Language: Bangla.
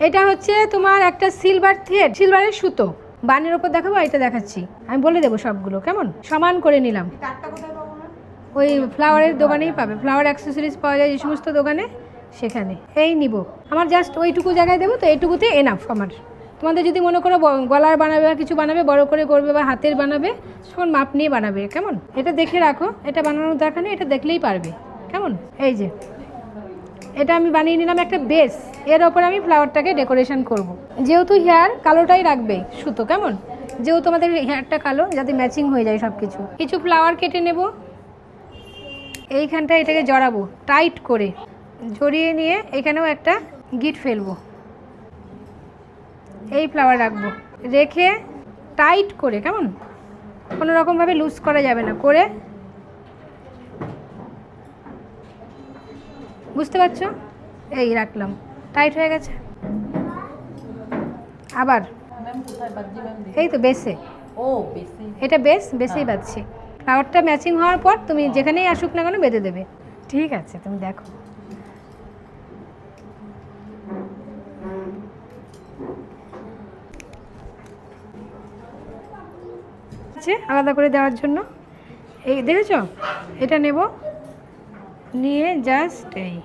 এটা হচ্ছে তোমার একটা সিলভার থ্রেড, সিলভারের সুতো। বানের ওপর দেখাবো, এটা দেখাচ্ছি, আমি বলে দেবো সবগুলো, কেমন? সমান করে নিলাম। ওই ফ্লাওয়ারের দোকানেই পাবে, ফ্লাওয়ার অ্যাক্সেসরিজ পাওয়া যায় যে সমস্ত দোকানে, সেখানে। এই নিব, আমার জাস্ট ওইটুকু জায়গায় দেবো, তো এইটুকুতে এনাফ আমার। তোমাদের যদি মনে করো গলার বানাবে বা কিছু বানাবে, বড় করে করবে বা হাতের বানাবে, তখন মাপ নিয়ে বানাবে, কেমন? এটা দেখে রাখো, এটা বানানোর দরকার নেই, এটা দেখলেই পারবে, কেমন? এই যে এটা আমি বানিয়ে নিলাম একটা বেস, এর ওপর আমি ফ্লাওয়ারটাকে ডেকোরেশন করব। যেহেতু হেয়ার কালোটাই রাখবে সুতো, কেমন? যেহেতু আমাদের হেয়ারটা কালো, যাতে ম্যাচিং হয়ে যায় সব কিছু। কিছু ফ্লাওয়ার কেটে নেব, এইখানটা এটাকে জড়াবো টাইট করে, জড়িয়ে নিয়ে এখানেও একটা গিট ফেলবো, এই ফ্লাওয়ার রাখবো, রেখে টাইট করে, কেমন? কোনো রকমভাবে লুজ করা যাবে না, করে, বুঝতে পারছো? এই রাখলাম, টাইট হয়ে গেছে। আবার এই তো বেসে, এটা বেসেই বাঁধছি। ফ্লাওয়ারটা ম্যাচিং হওয়ার পর তুমি যেখানেই আসুক না কেন বেঁধে দেবে। ঠিক আছে, তুমি দেখো। আলাদা করে দেওয়ার জন্য এই দেখেছো, এটা নেব, নিয়ে জাস্ট এই